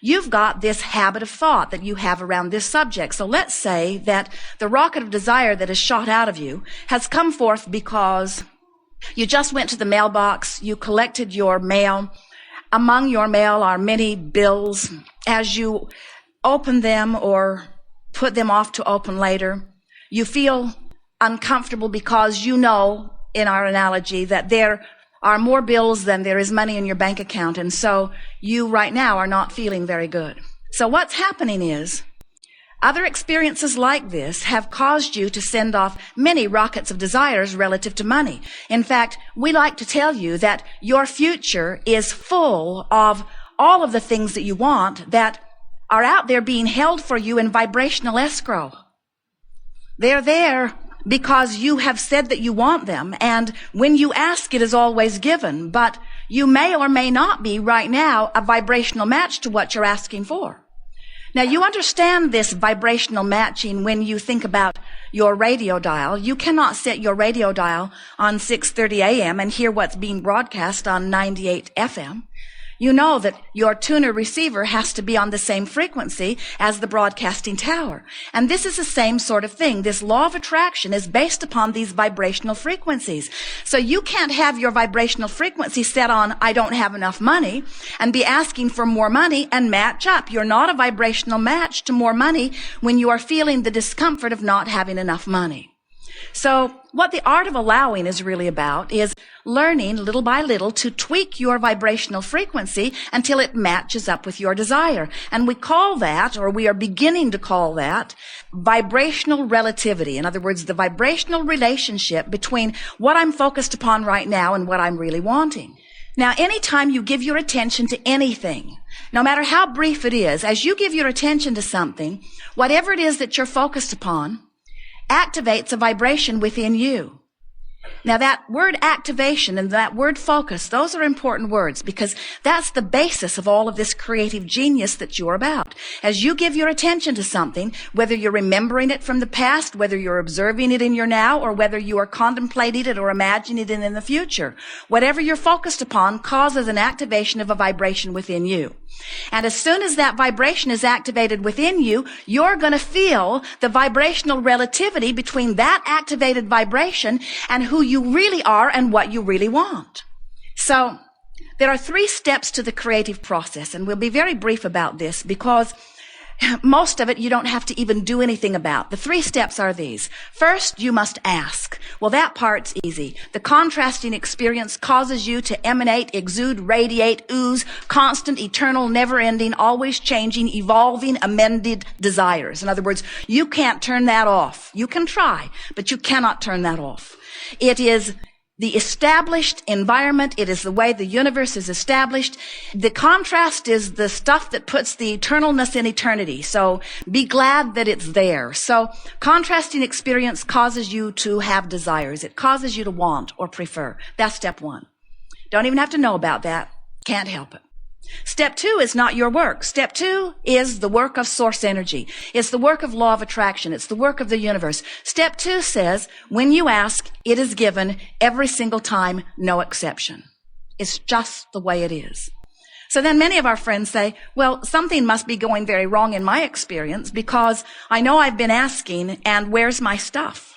you've got this habit of thought that you have around this subject. So let's say that the rocket of desire that is shot out of you has come forth because you just went to the mailbox, you collected your mail. Among your mail are many bills. As you open them or put them off to open later, you feel uncomfortable because you know, in our analogy, that there are more bills than there is money in your bank account. And so you right now are not feeling very good. So what's happening is other experiences like this have caused you to send off many rockets of desires relative to money. In fact, we like to tell you that your future is full of all of the things that you want that are out there being held for you in vibrational escrow. They're there because you have said that you want them, and when you ask, it is always given. But you may or may not be right now a vibrational match to what you're asking for. Now, you understand this vibrational matching when you think about your radio dial. You cannot set your radio dial on 6:30 a.m. and hear what's being broadcast on 98 FM. You know that your tuner receiver has to be on the same frequency as the broadcasting tower. And this is the same sort of thing. This law of attraction is based upon these vibrational frequencies. So you can't have your vibrational frequency set on, I don't have enough money, and be asking for more money and match up. You're not a vibrational match to more money when you are feeling the discomfort of not having enough money. So what the art of allowing is really about is learning little by little to tweak your vibrational frequency until it matches up with your desire. And we call that, or we are beginning to call that, vibrational relativity. In other words, the vibrational relationship between what I'm focused upon right now and what I'm really wanting. Now, anytime you give your attention to anything, no matter how brief it is, as you give your attention to something, whatever it is that you're focused upon, activates a vibration within you. Now that word activation and that word focus, those are important words because that's the basis of all of this creative genius that you're about. As you give your attention to something, whether you're remembering it from the past, whether you're observing it in your now, or whether you are contemplating it or imagining it in the future, whatever you're focused upon causes an activation of a vibration within you. And as soon as that vibration is activated within you, you're going to feel the vibrational relativity between that activated vibration and who you really are and what you really want. So there are 3 steps to the creative process, and we'll be very brief about this because most of it you don't have to even do anything about. The 3 steps are these. First, you must ask. Well, that part's easy. The contrasting experience causes you to emanate, exude, radiate, ooze, constant, eternal, never-ending, always changing, evolving, amended desires. In other words, you can't turn that off. You can try, but you cannot turn that off. It is the established environment. It is the way the universe is established. The contrast is the stuff that puts the eternalness in eternity. So be glad that it's there. So contrasting experience causes you to have desires. It causes you to want or prefer. That's step 1. Don't even have to know about that. Can't help it. Step 2 is not your work. Step 2 is the work of source energy. It's the work of law of attraction. It's the work of the universe. Step 2 says, when you ask, it is given every single time, no exception. It's just the way it is. So then many of our friends say, well, something must be going very wrong in my experience because I know I've been asking, and where's my stuff?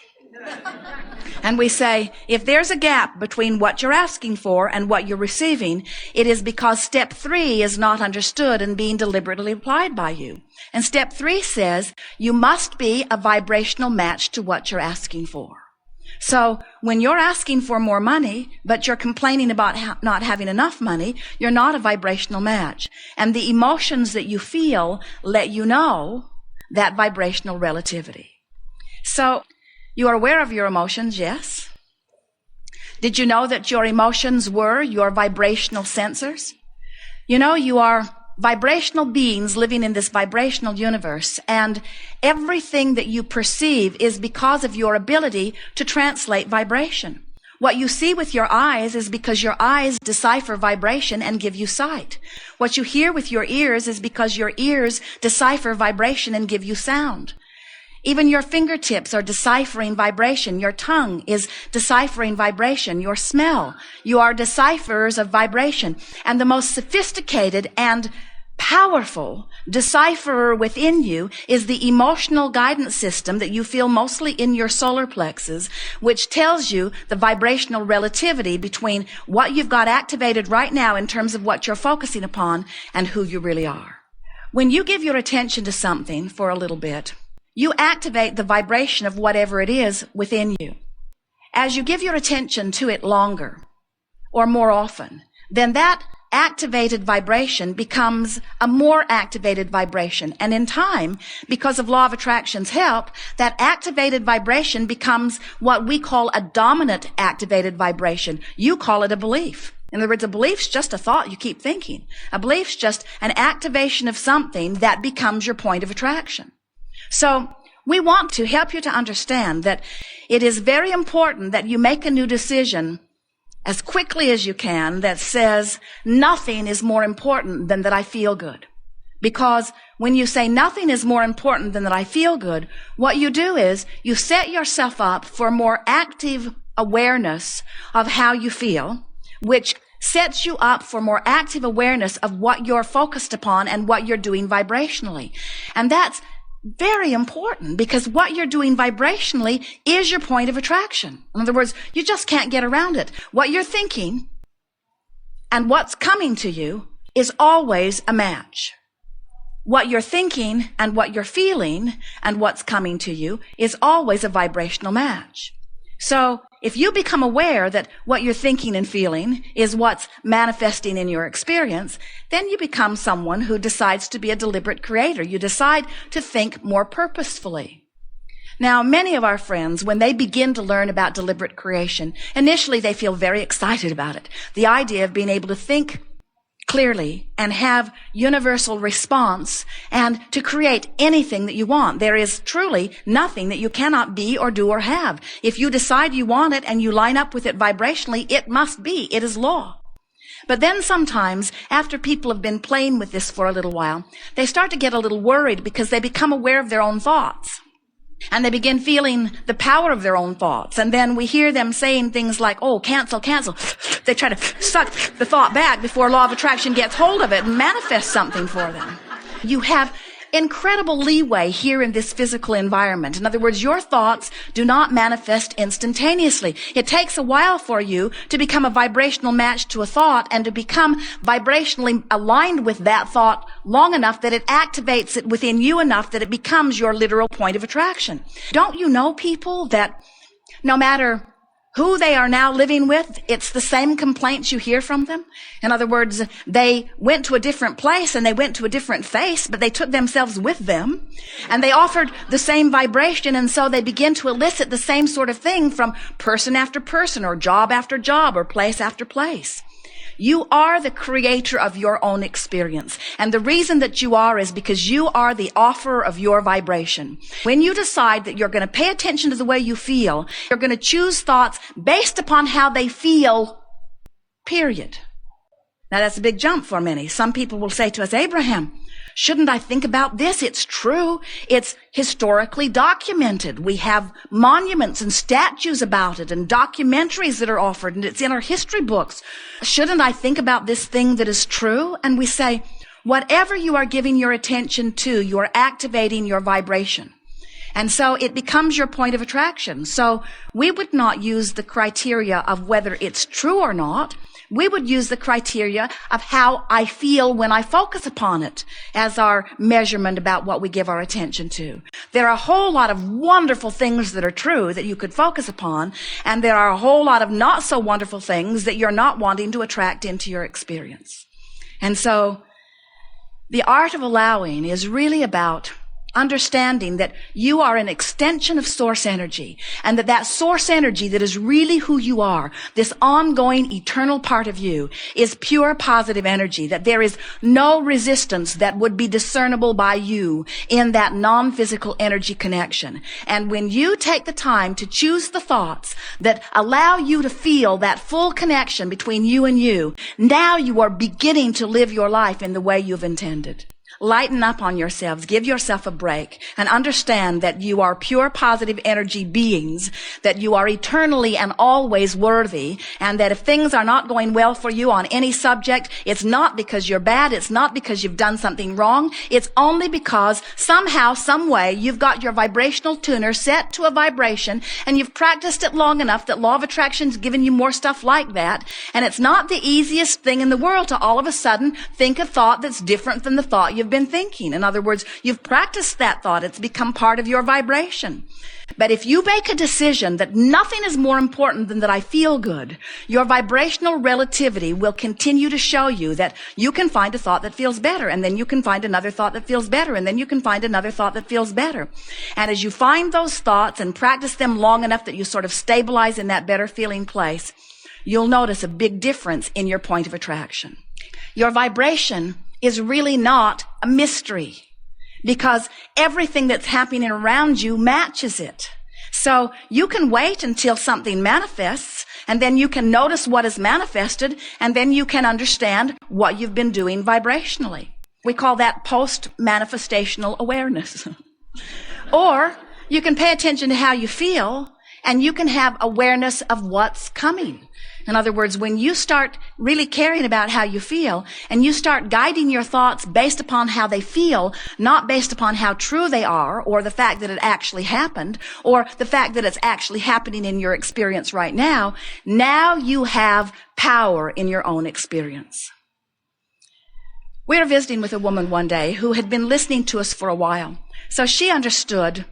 And we say, if there's a gap between what you're asking for and what you're receiving, it is because step 3 is not understood and being deliberately applied by you. And step 3 says you must be a vibrational match to what you're asking for. So when you're asking for more money, but you're complaining about not having enough money, you're not a vibrational match. And the emotions that you feel let you know that vibrational relativity. So you are aware of your emotions, yes? Did you know that your emotions were your vibrational sensors? You know, you are vibrational beings living in this vibrational universe, and everything that you perceive is because of your ability to translate vibration. What you see with your eyes is because your eyes decipher vibration and give you sight. What you hear with your ears is because your ears decipher vibration and give you sound. Even your fingertips are deciphering vibration. Your tongue is deciphering vibration. Your smell, you are decipherers of vibration. And the most sophisticated and powerful decipherer within you is the emotional guidance system that you feel mostly in your solar plexus, which tells you the vibrational relativity between what you've got activated right now in terms of what you're focusing upon and who you really are. When you give your attention to something for a little bit, you activate the vibration of whatever it is within you. As you give your attention to it longer or more often, then that activated vibration becomes a more activated vibration. And in time, because of law of attraction's help, that activated vibration becomes what we call a dominant activated vibration. You call it a belief. In other words, a belief's just a thought you keep thinking. A belief's just an activation of something that becomes your point of attraction. So we want to help you to understand that it is very important that you make a new decision as quickly as you can that says nothing is more important than that I feel good. Because when you say nothing is more important than that I feel good, what you do is you set yourself up for more active awareness of how you feel, which sets you up for more active awareness of what you're focused upon and what you're doing vibrationally. And that's very important because what you're doing vibrationally is your point of attraction. In other words, you just can't get around it. What you're thinking and what's coming to you is always a match. What you're thinking and what you're feeling and what's coming to you is always a vibrational match. So if you become aware that what you're thinking and feeling is what's manifesting in your experience, then you become someone who decides to be a deliberate creator. You decide to think more purposefully. Now, many of our friends, when they begin to learn about deliberate creation, initially they feel very excited about it. The idea of being able to think clearly and have universal response and to create anything that you want. There is truly nothing that you cannot be or do or have. If you decide you want it and you line up with it vibrationally, it must be. It is law. But then sometimes, after people have been playing with this for a little while, they start to get a little worried because they become aware of their own thoughts. And they begin feeling the power of their own thoughts. And then we hear them saying things like, oh, cancel, cancel. They try to suck the thought back before law of attraction gets hold of it and manifests something for them. You have incredible leeway here in this physical environment. In other words, your thoughts do not manifest instantaneously. It takes a while for you to become a vibrational match to a thought and to become vibrationally aligned with that thought long enough that it activates it within you enough that it becomes your literal point of attraction. Don't you know people that no matter who they are now living with, it's the same complaints you hear from them? In other words, they went to a different place and they went to a different face, but they took themselves with them and they offered the same vibration, and so they begin to elicit the same sort of thing from person after person or job after job or place after place. You are the creator of your own experience. And the reason that you are is because you are the offerer of your vibration. When you decide that you're going to pay attention to the way you feel, you're going to choose thoughts based upon how they feel, period. Now that's a big jump for many. Some people will say to us, Abraham, shouldn't I think about this? It's true. It's historically documented. We have monuments and statues about it and documentaries that are offered, and it's in our history books. Shouldn't I think about this thing that is true? And we say, whatever you are giving your attention to, you are activating your vibration. And so it becomes your point of attraction. So we would not use the criteria of whether it's true or not. We would use the criteria of how I feel when I focus upon it as our measurement about what we give our attention to. There are a whole lot of wonderful things that are true that you could focus upon, and there are a whole lot of not so wonderful things that you're not wanting to attract into your experience. And so the art of allowing is really about understanding that you are an extension of source energy, and that source energy that is really who you are, this ongoing eternal part of you, is pure positive energy, that there is no resistance that would be discernible by you in that non-physical energy connection. And when you take the time to choose the thoughts that allow you to feel that full connection between you and you, now you are beginning to live your life in the way you've intended. Lighten up on yourselves. Give yourself a break and understand that you are pure positive energy beings, that you are eternally and always worthy, and that if things are not going well for you on any subject, it's not because you're bad. It's not because you've done something wrong. It's only because somehow, some way, you've got your vibrational tuner set to a vibration and you've practiced it long enough that law of attraction's given you more stuff like that. And it's not the easiest thing in the world to all of a sudden think a thought that's different than the thought you've been thinking. In other words, you've practiced that thought. It's become part of your vibration. But if you make a decision that nothing is more important than that I feel good, your vibrational relativity will continue to show you that you can find a thought that feels better, and then you can find another thought that feels better, and then you can find another thought that feels better. And as you find those thoughts and practice them long enough that you sort of stabilize in that better feeling place, you'll notice a big difference in your point of attraction. Your vibration is really not a mystery because everything that's happening around you matches it. So you can wait until something manifests, and then you can notice what is manifested, and then you can understand what you've been doing vibrationally. We call that post-manifestational awareness. Or you can pay attention to how you feel, and you can have awareness of what's coming. In other words, when you start really caring about how you feel and you start guiding your thoughts based upon how they feel, not based upon how true they are or the fact that it actually happened or the fact that it's actually happening in your experience right now, now you have power in your own experience. We were visiting with a woman one day who had been listening to us for a while. So she understood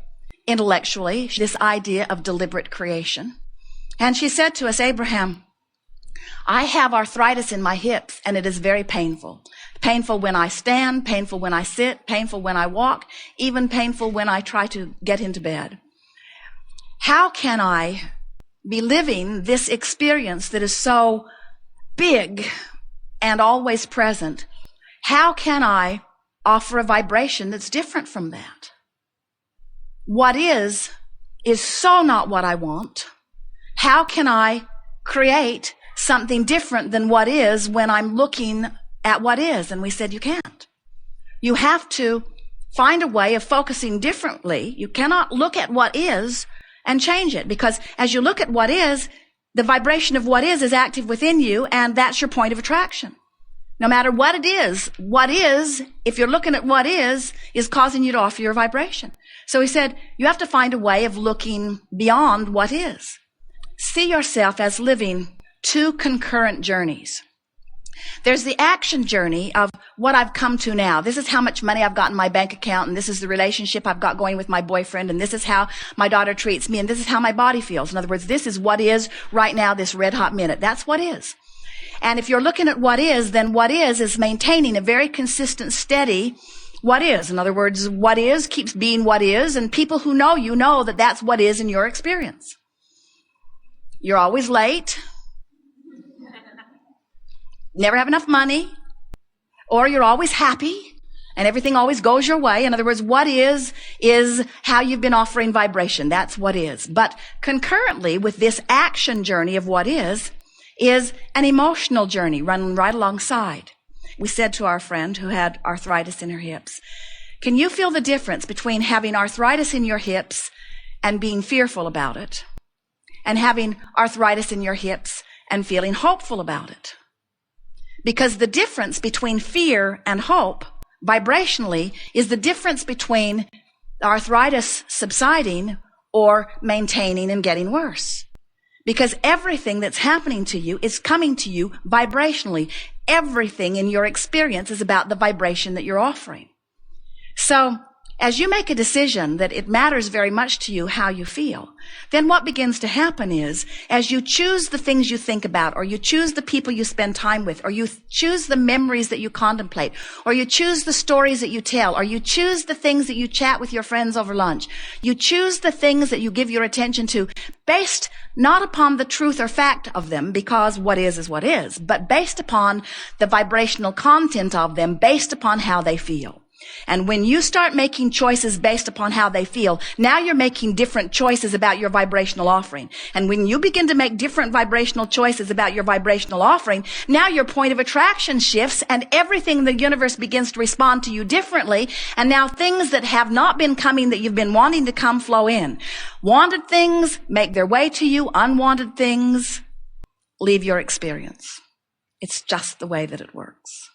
intellectually this idea of deliberate creation. And she said to us, Abraham, I have arthritis in my hips, and it is very painful. Painful when I stand, painful when I sit, painful when I walk, even painful when I try to get into bed. How can I be living this experience that is so big and always present? How can I offer a vibration that's different from that? What is so not what I want. How can I create something different than what is when I'm looking at what is? And we said, you can't. You have to find a way of focusing differently. You cannot look at what is and change it, because as you look at what is, the vibration of what is active within you, and that's your point of attraction. No matter what it is, if you're looking at what is causing you to offer your vibration. So he said, you have to find a way of looking beyond what is. See yourself as living two concurrent journeys. There's the action journey of what I've come to now. This is how much money I've got in my bank account, and this is the relationship I've got going with my boyfriend, and this is how my daughter treats me, and this is how my body feels. In other words, this is what is right now, this red hot minute. That's what is. And if you're looking at what is, then what is maintaining a very consistent, steady what is. In other words, what is keeps being what is, and people who know you know that that's what is in your experience. You're always late. Never have enough money. Or you're always happy, and everything always goes your way. In other words, what is how you've been offering vibration. That's what is. But concurrently with this action journey of what is an emotional journey running right alongside. We said to our friend who had arthritis in her hips, can you feel the difference between having arthritis in your hips and being fearful about it, and having arthritis in your hips and feeling hopeful about it? Because the difference between fear and hope, vibrationally, is the difference between arthritis subsiding or maintaining and getting worse. Because everything that's happening to you is coming to you vibrationally. Everything in your experience is about the vibration that you're offering. So, as you make a decision that it matters very much to you how you feel, then what begins to happen is, as you choose the things you think about, or you choose the people you spend time with, or you choose the memories that you contemplate, or you choose the stories that you tell, or you choose the things that you chat with your friends over lunch, you choose the things that you give your attention to based not upon the truth or fact of them, because what is what is, but based upon the vibrational content of them, based upon how they feel. And when you start making choices based upon how they feel, now you're making different choices about your vibrational offering. And when you begin to make different vibrational choices about your vibrational offering, now your point of attraction shifts and everything in the universe begins to respond to you differently. And now things that have not been coming that you've been wanting to come flow in. Wanted things make their way to you. Unwanted things leave your experience. It's just the way that it works.